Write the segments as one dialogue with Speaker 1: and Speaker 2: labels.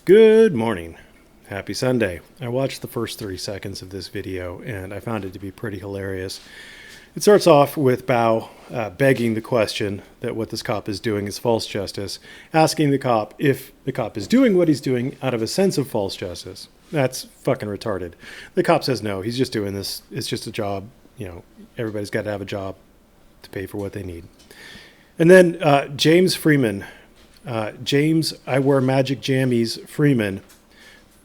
Speaker 1: Good morning. Happy Sunday. I watched the first 30 seconds of this video and I found it to be pretty hilarious. It starts off with Bao begging the question that what this cop is doing is false justice, asking the cop if the cop is doing what he's doing out of a sense of false justice. That's fucking retarded. The cop says no, he's just doing this. It's just a job. You know, everybody's got to have a job to pay for what they need. And then James Freeman, James, I wear magic jammies Freeman,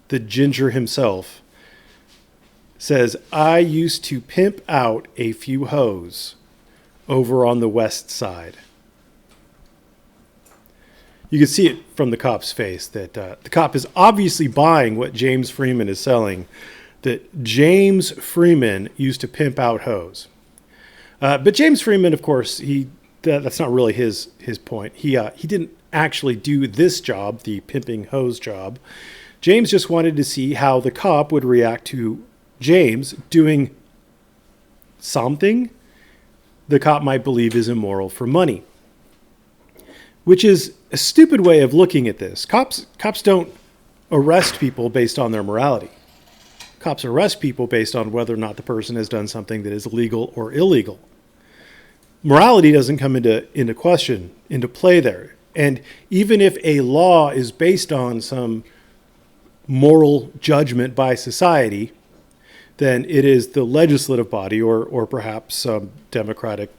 Speaker 1: the ginger himself, says, I used to pimp out a few hoes over on the west side. You can see it from the cop's face that the cop is obviously buying what James Freeman is selling, that James Freeman used to pimp out hoes. But James Freeman, of course, that's not really his point. He didn't actually do this job, the pimping hose job. James just wanted to see how the cop would react to James doing something the cop might believe is immoral for money, which is a stupid way of looking at this. Cops don't arrest people based on their morality. Cops arrest people based on whether or not the person has done something that is legal or illegal. Morality doesn't come into question, into play there. And even if a law is based on some moral judgment by society, then it is the legislative body or perhaps some democratic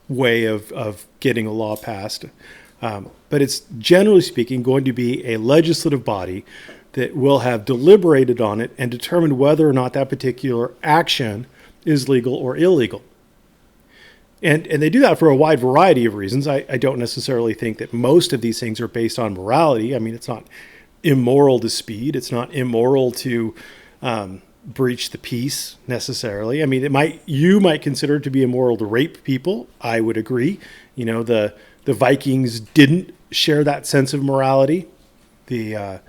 Speaker 1: way of getting a law passed. But it's generally speaking going to be a legislative body that will have deliberated on it and determined whether or not that particular action is legal or illegal. And they do that for a wide variety of reasons. I don't necessarily think that most of these things are based on morality. I mean, it's not immoral to speed. It's not immoral to breach the peace necessarily. I mean, you might consider it to be immoral to rape people. I would agree. You know, the Vikings didn't share that sense of morality. The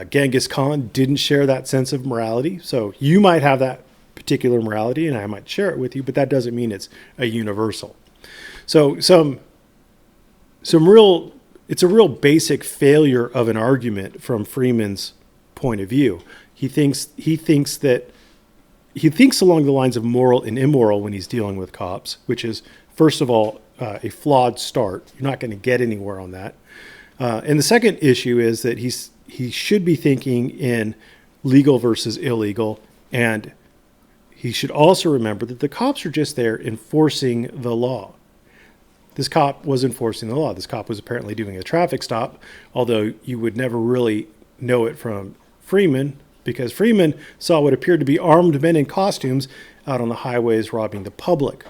Speaker 1: Genghis Khan didn't share that sense of morality. So you might have that particular morality and I might share it with you, but that doesn't mean it's a universal. So it's a real basic failure of an argument from Freeman's point of view. He thinks along the lines of moral and immoral when he's dealing with cops, which is, first of all, a flawed start. You're not going to get anywhere on that. And the second issue is that he should be thinking in legal versus illegal, and he should also remember that the cops are just there enforcing the law. This cop was enforcing the law. This cop was apparently doing a traffic stop, although you would never really know it from Freeman, because Freeman saw what appeared to be armed men in costumes out on the highways robbing the public,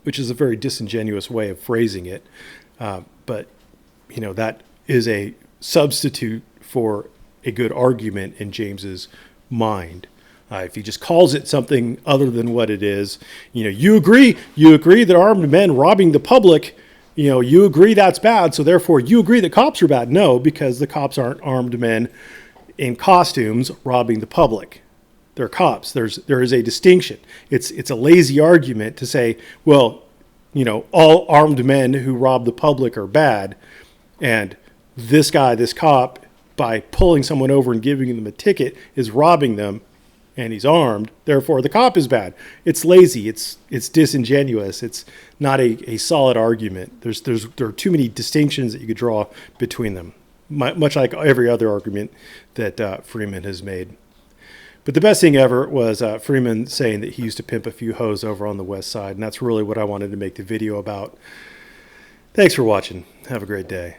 Speaker 1: which is a very disingenuous way of phrasing it. But, you know, that is a substitute for a good argument in James's mind. If he just calls it something other than what it is, you know, you agree that armed men robbing the public, you know, you agree that's bad, so therefore you agree that cops are bad. No, because the cops aren't armed men in costumes robbing the public. They're cops. There is a distinction. It's a lazy argument to say, well, you know, all armed men who rob the public are bad, and this cop, by pulling someone over and giving them a ticket, is robbing them, and he's armed, therefore the cop is bad. It's lazy. It's disingenuous. It's not a solid argument. There are too many distinctions that you could draw between them, much like every other argument that Freeman has made. But the best thing ever was Freeman saying that he used to pimp a few hoes over on the west side, and that's really what I wanted to make the video about. Thanks for watching. Have a great day.